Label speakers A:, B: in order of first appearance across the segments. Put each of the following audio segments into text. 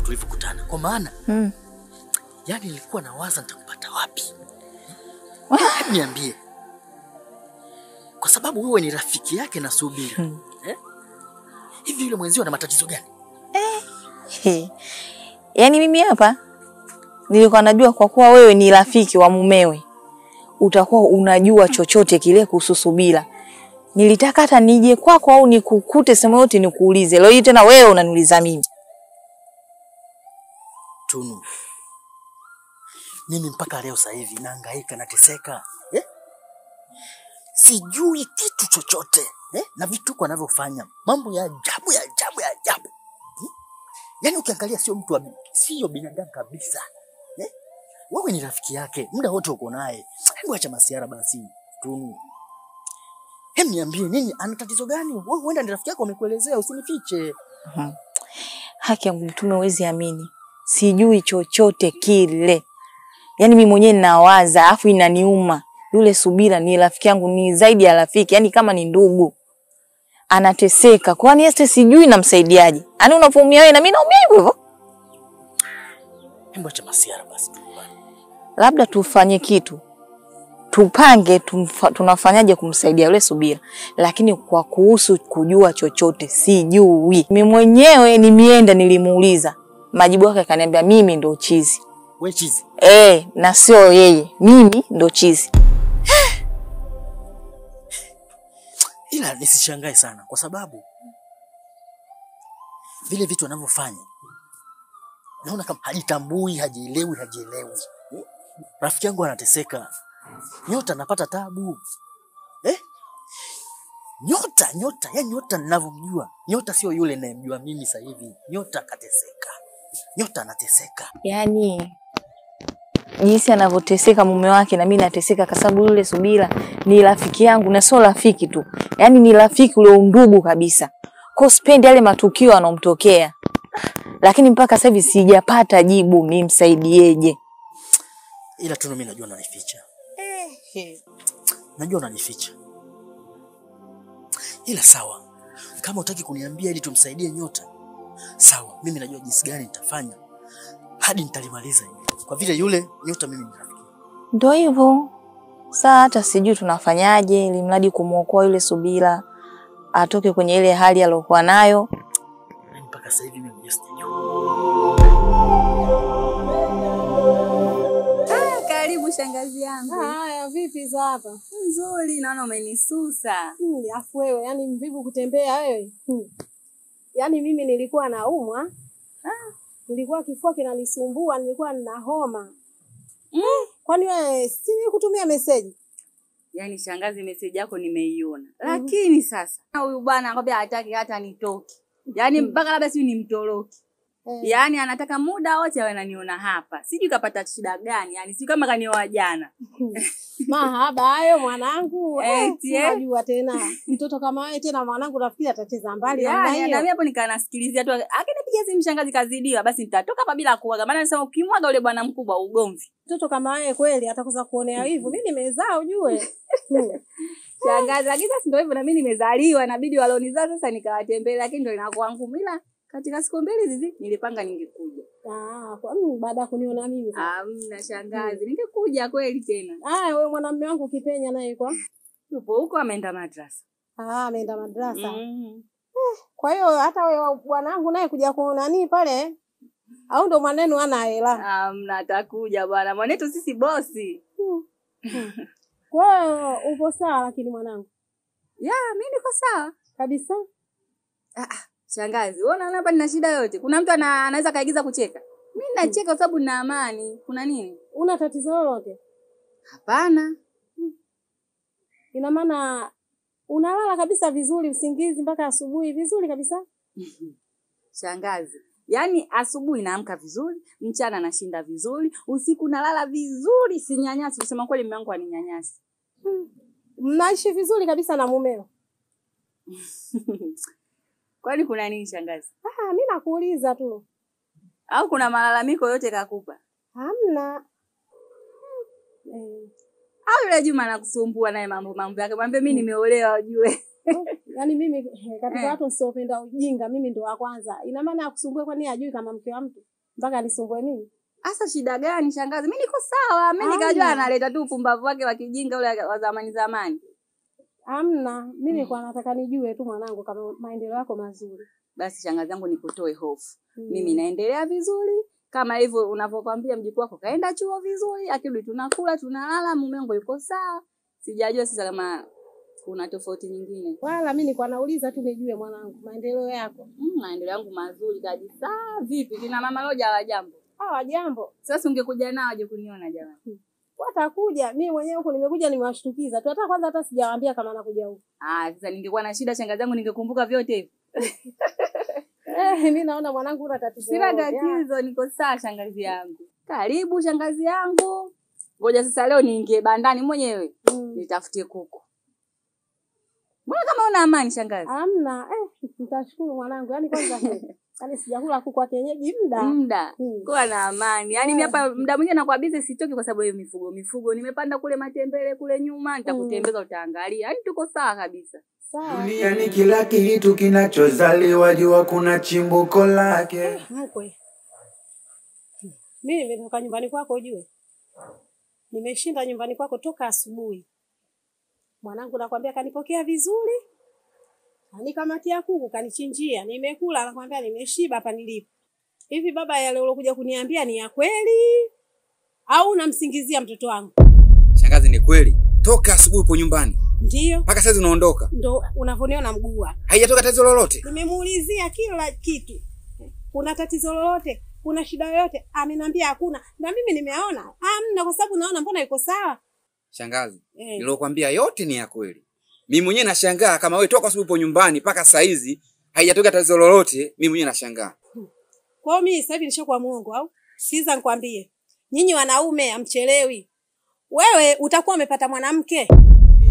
A: tulivyokutana. Kwa maana yani nilikuwa nawaza nitakupata wapi. Niambie. Kwa sababu wewe ni rafiki yake na Subira. Hivi yule mwenzio ana matatizo gani?
B: Yaani mimi hapa nilikuwa najua kwa kuwa wewe ni rafiki wa mumewe utakuwa unajua chochote kile kuhusu Subira. Nilitaka hata nije kwako au nikukute sema yote nikuulize. Leo hii tena wewe unaniuliza mimi.
A: Tunu. Mimi mpaka leo sasa hivi nahangaika nateseka. Sijui kitu chochote. Na vituko anavyofanya. Mambo ya ajabu ya ajabu ya ajabu. Yaani ukiangalia sio binadamu kabisa. Wewe ni rafiki yake, muda wote uko naye. Hebu acha masiara basi, Tunu. Hem, niambie nini ana tatizo gani? Wewe huenda ni rafiki yako amekuelezea, usinifiche.
B: Haki yangu Mtume huwezi amini. Sijui chochote kile. Yaani mimi mwenyewe ninawaza afu inaniuma. Yule Subira ni rafiki yangu, ni zaidi ya rafiki, yani kama ni ndugu. Anateseka. Kwani yeye sijui namsaidiaje? Yaani unafaumia wewe na mimi naumia hivyo.
A: Hebu acha masiara basi.
B: Labda tufanye kitu. Tupange tunafanyaje kumsaidia yule Subira. Lakini kwa kuhusu kujua chochote sijui. Mimi mwenyewe nimeenda nilimuuliza. Majibu yake akaniambia mimi ndo chizi.
A: Wewe chizi?
B: Na sio yeye. Mimi ndo chizi.
A: Ila nisishangae sana kwa sababu vile vitu anavyofanya naona kama hajitambui, hajielewi. Rafiki yangu anateseka. Nyota anapata tabu. Nyota, yani Nyota ninavyomjua. Nyota sio yule ninayemjua mimi sasa hivi. Nyota kateseka. Nyota anateseka.
B: Yaani jinsi anavyoteseka mume wake na mimi nateseka kwa sababu yule Subira ni rafiki yangu na sio rafiki tu. Yaani ni rafiki ule undugu kabisa. Kwa sipendi yale matukio yanomtokea. Lakini mpaka sasa hivi sijapata jibu nimsaidieje.
A: Ila Tunu mimi najua unanificha. Najua unanificha. Ila sawa. Kama utaki kuniambia ili tumsaidie Nyota, sawa. Mimi najua jinsi gani nitafanya hadi nitalimaliza hili. Kwa vile yule Nyota mimi ni rafiki.
B: Ndio hivyo. Sasa hata sijui tunafanyaje ili mradi kumuokoa yule Subira atoke kwenye ile hali aliyokuwa nayo.
A: Mpaka sasa hivi mimi sijui.
C: Karibu shangazi yangu.
D: Haya, vipi za hapa?
C: Nzuri, naona umenisusa.
D: Afu wewe, yani mvivu kutembea wewe. Yaani mimi nilikuwa naumwa. Nilikuwa kifua kinanisumbua, nilikuwa nina homa. Kwani wewe si nikutumia message?
C: Yaani shangazi message yako nimeiona. Lakini sasa huyu bwana anakwambia hataki hata nitoke. Yaani mpaka labda si nimtoroki. Yaani anataka muda wote awe ananiona hapa. Sijui kapata shida gani, yani sijui kama kanioa jana.
D: Mahaba hayo mwanangu. Unajua tena. Mtoto kama wewe tena mwanangu nafikiri atacheza mbali namna hiyo.
C: Na mimi hapo nikanasikilizia tu. Akinipigia simu shangazi kazidiwa basi nitatoka hapa bila kuaga. Maana nasema ukimwaga yule bwana mkubwa ugomvi.
D: Mtoto kama wewe kweli atakosa kuonea hivyo. Mimi nimezaa ujue.
C: Shangazi lakini sasa ndio hivyo na mimi nimezaliwa inabidi walonizaa sasa nikawatembelea lakini ndio inakuwa ngumu ila katika siku mbili hizi nilipanga ningekuja.
D: Kwa nini baada ya kuniona mimi?
C: Hamna shangazi, ningekuja kweli tena.
D: Wewe mwanamume wangu Kipenya naye yuko?
C: Yupo huko ameenda madrasa.
D: Ameenda madrasa. Kwa hiyo hata wewe bwanangu naye kuja kuona nini pale? Au ndo maneno ana hela?
C: Hamna atakuja bwana. Mwanetu sisi bosi.
D: Kwa hiyo upo sawa lakini mwanangu?
C: Mimi niko sawa
D: kabisa.
C: Shangazi, unaona hapa nina shida yote. Kuna mtu anaweza kaigiza kucheka. Mimi nacheka kwa sababu nina amani. Kuna nini?
D: Una tatizo lolote?
C: Hapana.
D: Ina maana unalala kabisa vizuri usingizi mpaka asubuhi vizuri kabisa?
C: Shangazi, yaani asubuhi naamka vizuri, mchana nashinda vizuri, usiku nalala vizuri, sinyanyasi. Kusema kweli mume wangu aninyanyasi.
D: Mnaishi vizuri kabisa na mumeo?
C: Kwani kuna nini shangazi?
D: Mimi nakuuliza tu.
C: Au kuna malalamiko yote kakupa?
D: Hamna.
C: Au yule Juma anakusumbua naye mambo yake. Mwambie mimi nimeolewa ujue.
D: Yaani mimi katika watu wasiopenda ujinga mimi ndo wa kwanza. Ina maana akusumbue kwani hajui kama mke wa mtu? mpaka nisumbue mimi?
C: Asa shida gani shangazi? Mimi niko sawa. Mimi nikajua analeta tu upumbavu wake wa kijinga ule wa zamani.
D: Hamna, mimi nilikuwa nataka nijue tu mwanangu kama maendeleo yako mazuri.
C: Basi shangazi yangu nikutoe hofu. Mimi naendelea vizuri. Kama hivyo unavyokuambia mjukuu wako kaenda chuo vizuri, akirudi tunakula, tunalala, mume wangu yuko sawa. Sijajua sasa kama kuna tofauti nyingine.
D: Wala mimi nilikuwa nauliza tu nijue mwanangu maendeleo yako.
C: Maendeleo yangu mazuri kabisa. Vipi kina mama Loja wa jambo?
D: Jambo.
C: Sasa ungekuja nao aje kuniona jamani.
D: Watakuja. Mimi mwenyewe huko nimekuja nimewashtukiza. Tu hata kwanza hata sijawaambia kama nakuja huko.
C: Sasa ningekuwa na shida shangazi yangu ningekumbuka vyote hivi.
D: Mimi naona mwanangu una tatizo.
C: Sina tatizo, niko sawa shangazi yangu. Karibu shangazi yangu. Ngoja sasa leo niingie bandani mwenyewe. Nitafutie kuku. Mbona kama una amani shangazi?
D: Hamna. Nitashukuru mwanangu. Yaani kwanza yaani sijakula kuku wa kienyeji muda.
C: Kuwa na amani. Yaani mimi hapa muda mwingine nakuwa busy sitoki kwa sababu ya mifugo. Nimepanda kule matembele kule nyuma, nitakutembeza utaangalia. Yaani tuko sawa kabisa.
D: Sawa.
E: Dunia ni kila kitu kinachozaliwa, jua kuna chimbuko lake.
D: Mkwe. Mimi nimetoka nyumbani kwako ujue. Nimeshinda nyumbani kwako toka asubuhi. Mwanangu nakwambia kanipokea vizuri. Anikamatia kuku kanichinjia. Nimekula nakwambia nimeshiba hapa nilipo. Hivi baba yale ulokuja kuniambia ni ya kweli au unamsingizia mtoto wangu?
F: Shangazi ni kweli. Toka asubuhi upo nyumbani.
D: Ndio.
F: Mpaka sasa unaondoka.
D: Ndio unavoniona mguu hapa.
F: Haijatoka tatizo lolote.
D: Nimemuulizia kila kitu. Kuna tatizo lolote? Kuna shida yoyote? Ameniambia hakuna. Na mimi nimeona. Hamna kwa sababu naona mbona yuko sawa.
F: Shangazi, nilokuambia yote ni ya kweli. Mimi mwenyewe nashangaa kama wewe toka asubuhi upo nyumbani mpaka saa hizi haijatoka tatizo lolote, mimi mwenyewe nashangaa.
D: Kwa hiyo mimi sasa hivi nishakuwa muongo au? Sikiza nikwambie. Nyinyi wanaume amchelewi. Wewe utakuwa umepata mwanamke.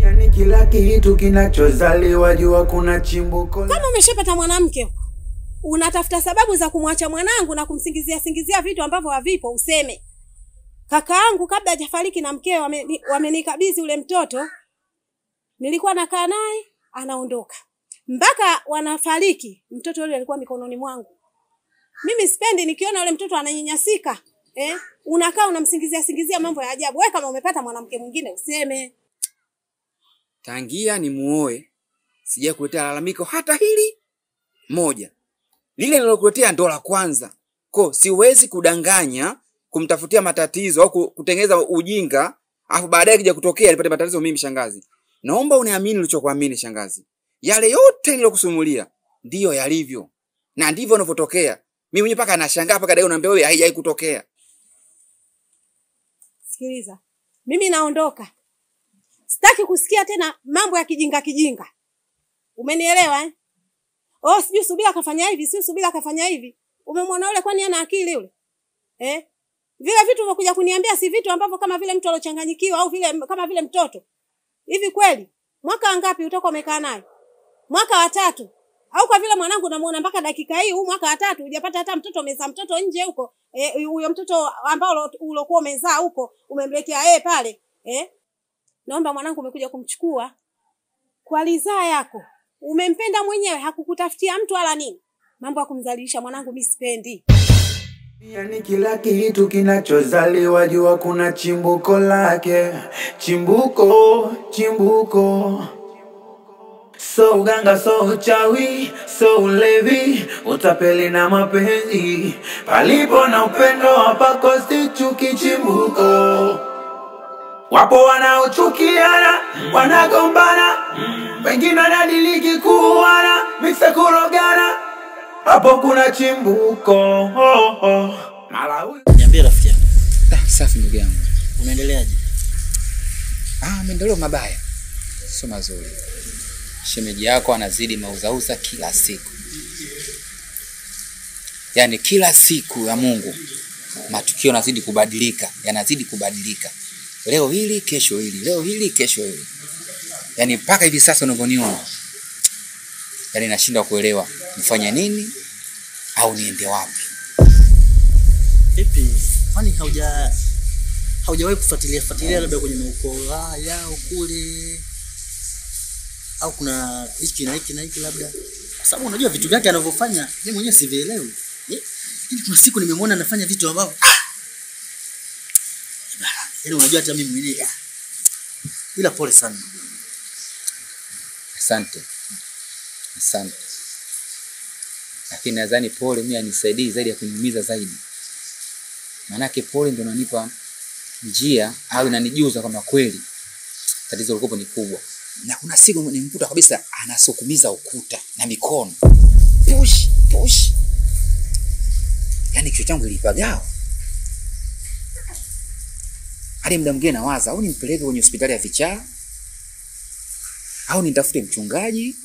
E: Yani kila kitu kinachozaliwa, jua kuna chimbuko.
D: Kama umeshapata mwanamke, unatafuta sababu za kumwacha mwanangu na kumsingizia vitu ambavyo havipo useme. Kakaangu kabla hajafariki na mkeo wamenikabidhi ule mtoto. Nilikuwa nakaa naye, anaondoka. Mpaka wanafariki, mtoto yule alikuwa mikononi mwangu. Mimi sipendi nikiona yule mtoto ananyanyasika. Unakaa unamsingizia mambo ya ajabu. Wewe kama umepata mwanamke mwingine useme.
F: Tangia ni muoe, sija kuletea lalamiko hata hili moja. Lile nilokuletea ndo la kwanza. Siwezi kudanganya, kumtafutia matatizo au kutengeneza ujinga, afu baadaye kija kutokea nipate matatizo mimi shangazi. Naomba uniamini ulichokuamini shangazi. Yale yote nilokusumulia ndio yalivyo. Na ndivyo yanavyotokea. Mimi mwenyewe paka nashangaa paka leo naambia wewe haijai kutokea.
D: Sikiliza. Mimi naondoka. Sitaki kusikia tena mambo ya kijinga. Umenielewa sijui Subira kafanya hivi, sijui Subira kafanya hivi. Umemwona yule kwani ana akili yule? Vile vitu vyokuja kuniambia si vitu ambavyo kama vile mtu alochanganyikiwa au vile kama vile mtoto. Hivi kweli? Mwaka ngapi utakuwa umekaa naye? Mwaka wa 3. Au kwa vile mwanangu namuona mpaka dakika hii mwaka wa 3 hujapata hata mtoto umezaa mtoto nje huko. Huyo mtoto ambao ulokuwa umezaa huko umemletea pale. Naomba mwanangu umekuja kumchukua kwa ridhaa yako. Umempenda mwenyewe, hakukutafutia mtu wala nini. Mambo ya kumdhalilisha mwanangu mimi sipendi.
E: Yani kila kitu kinachozaliwa, jua kuna chimbuko lake. Chimbuko. So uganga, so uchawi, so ulevi, utapeli na mapenzi. Palipo na upendo hapakosi chuki. Chimbuko. Wapo wanaochukiana, wanagombana, wengine wanadiliki kuuana, mixa kurogana. Hapo kuna chimbuko.
G: Niambie rafiki yangu.
F: Safi ndugu yangu.
G: Unaendeleaje?
F: Maendeleo mabaya. Sio mazuri. Shemeji yako anazidi mauzauza kila siku. Yaani kila siku ya Mungu matukio yanazidi kubadilika. Leo hili, kesho hili. Leo hili, kesho hili. Yaani mpaka hivi sasa unavyoniona. Yaani nashindwa kuelewa nifanye nini au niende wapi.
G: Vipi? Kwani haujawahi kufuatilia labda kwenye maukoo haya kule? Au kuna hiki na hiki labda? Kwa sababu unajua vitu vyake anavyofanya mimi mwenyewe sivielewi. Lakini kuna siku nimemwona anafanya vitu ambavyo yaani unajua hata mimi mwenyewe ila pole sana.
F: Asante. Asante. Lakini nadhani pole mimi anisaidii zaidi ya kuniumiza zaidi. Maanake pole ndio inanipa njia au inanijuza kwamba kweli tatizo likopo ni kubwa. Na kuna siku nimkuta kabisa anasukumiza ukuta na mikono. Push. Yaani kichwa changu kilipagawa. Hadi muda mwingine nawaza au nimpeleke kwenye hospitali ya vichaa au nitafute mchungaji.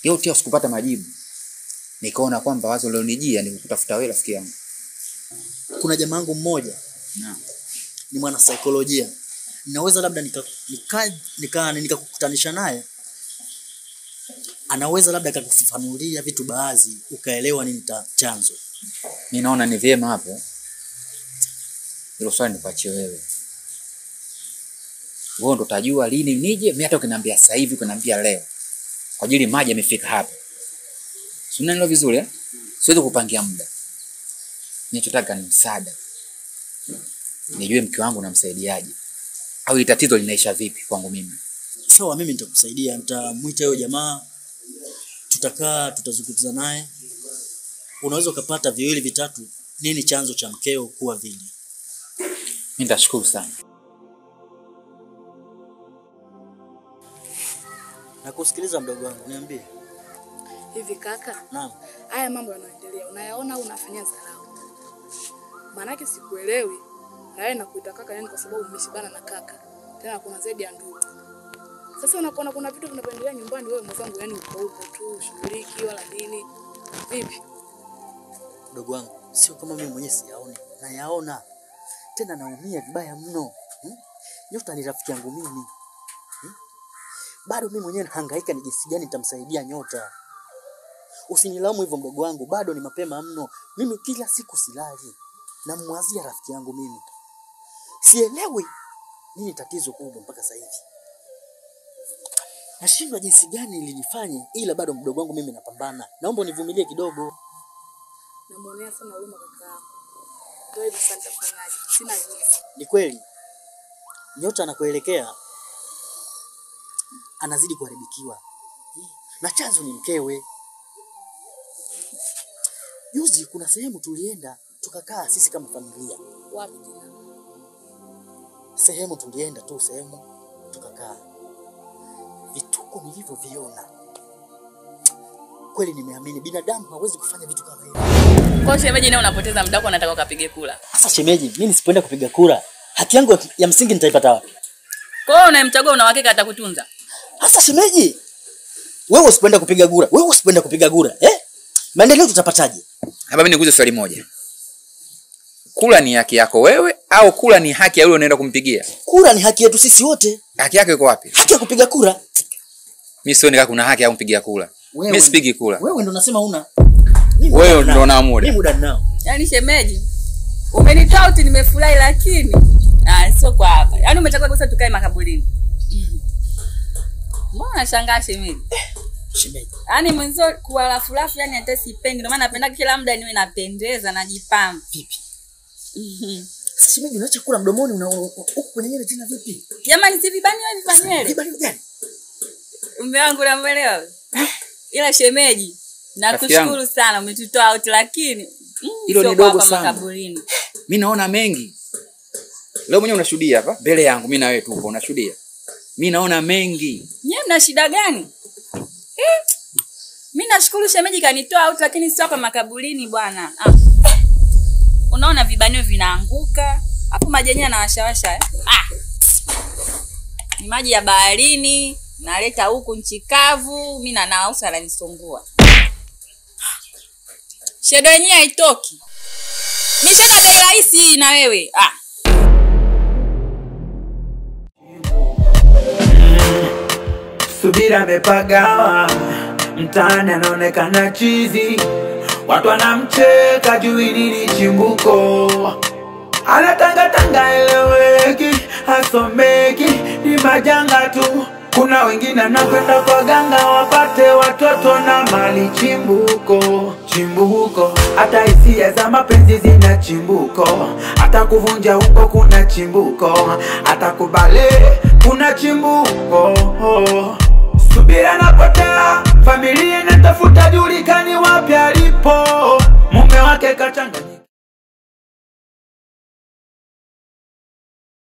F: Yote sikupata majibu. Nikaona kwamba wazo leo nijia ni kutafuta wewe rafiki yangu.
G: Kuna jamaa wangu mmoja.
F: Naam.
G: Ni mwana saikolojia. Ninaweza labda nikakukutanisha naye. Anaweza labda akakufafanulia vitu baadhi ukaelewa nini chanzo.
F: Mimi naona ni vyema hapo. Hilo swali nipatie wewe. Wewe ndo utajua lini nije, mimi hata ukiniambia sasa hivi ukiniambia leo. Kwa ajili maji yamefika hapa. Si unaelewa vizuri eh? Siwezi kupangia muda. Ninachotaka ni msaada. Nijue mke wangu namsaidiaje. Au tatizo linaisha vipi kwangu mimi.
G: Sawa, mimi nitakusaidia. Nitamuita yule jamaa. Tutakaa, tutazungumza naye. Unaweza ukapata viwili vitatu nini chanzo cha mkeo kuwa vile.
F: Mimi nitashukuru sana.
G: Nakusikiliza mdogo wangu, niambie.
H: Hivi kaka?
G: Naam.
H: Haya mambo yanaendelea, unayaona au unafanya dharau? Maanake sikuelewi. Na wewe nakuita kaka yani kwa sababu umeshibana na kaka. Tena kuna zaidi ya ndugu. Sasa unapoona kuna vitu vinavyoendelea nyumbani wewe mwenzangu yani uko huko tu, shughuliki wala nini. Vipi?
G: Mdogo wangu, sio kama mimi mwenyewe siyaone. Nayaona. Tena naumia vibaya mno. Nyota ni rafiki yangu mimi. Bado mimi mwenyewe nahangaika ni jinsi gani nitamsaidia Nyota. Usinilaumu hivyo mdogo wangu, bado ni mapema mno. Mimi kila siku silali. Namwazia rafiki yangu mimi. Sielewi nini tatizo kubwa mpaka sasa hivi. Nashindwa jinsi gani nilijifanye, ila bado mdogo wangu mimi napambana. Naomba univumilie kidogo.
H: Namuonea sana huruma kaka yangu. Ndio hivi sasa nitafanyaje? Sina jinsi.
G: Ni kweli. Nyota anakoelekea anazidi kuharibikiwa. Na chanzo ni mkewe. Juzi kuna sehemu tulienda tukakaa sisi kama familia.
H: Wapi tena?
G: Sehemu tulienda tu sehemu tukakaa. Vituko nilivyoviona. Kweli nimeamini binadamu hawezi kufanya vitu kama hivyo.
C: Kwa shemeji naye unapoteza muda wako unataka ukapige kula.
G: Sasa shemeji, mimi nisipoenda kupiga kura, haki yangu ya msingi nitaipata wapi?
C: Kwa hiyo unayemchagua una uhakika atakutunza?
G: Sasa shemeji, wewe usipoenda kupiga kura, maendeleo tutapataje?
F: Hapa mimi nikuulize swali moja. Kula ni haki yako wewe au kula ni haki ya yule unaenda kumpigia?
G: Kura ni haki yetu sisi wote.
F: Haki yako iko wapi?
G: Haki ya kupiga kura.
F: Mimi sioni kama kuna haki ya kumpigia kula. Mimi sipigi kula.
G: Wewe ndo unasema una.
F: Wewe ndo unaamua.
G: Mimi muda ninao.
C: Yaani shemeji, umenitoa uti nimefurahi lakini sio kwa hapa. Yaani umechagua kabisa tukae makaburini. Mbona shangaa shemeji?
G: Shemeji.
C: Yaani mwenzo kuala furafu yani hata sipendi. Ndio maana napenda kila muda niwe napendeza najipamba.
G: Vipi? Sasa shemeji unaacha kula mdomoni huko kwenye nywele tena vipi?
C: Jamani si vibani wewe vifanywele.
G: Vibani gani?
C: Mume wangu unamuelewa? Ila shemeji, nakushukuru sana umetutoa out lakini
F: hilo ni dogo sana.
C: Makaburini.
F: Mimi naona mengi. Leo mwenyewe unashuhudia hapa mbele yangu mimi na wewe tupo unashuhudia. Mimi naona mengi.
C: Nyewe mna shida gani? Mimi nashukuru shemeji kanitoa out lakini sio kwa makaburini bwana. Unaona vibanio vinaanguka, hapo majani yanawashawasha. Ni maji ya baharini, naleta huku nchi kavu, mimi na nausa ananisumbua. Shedo yenyewe haitoki. Mimi tena bei rahisi na wewe.
E: Subira amepagawa, mtaani anaonekana chizi, watu wanamcheka juu nini chimbuko. Anatanga eleweki, hasomeki, ni majanga tu, Kuna wengine anakwenda kwa ganga wapate watoto na mali. Chimbuko, hata hisia za mapenzi zina chimbuko. Hata kuvunja ungo kuna chimbuko. Hata kubale kuna chimbuko. Subira napotea, familia inatafuta julikani wapi alipo. Mume wake kachanganya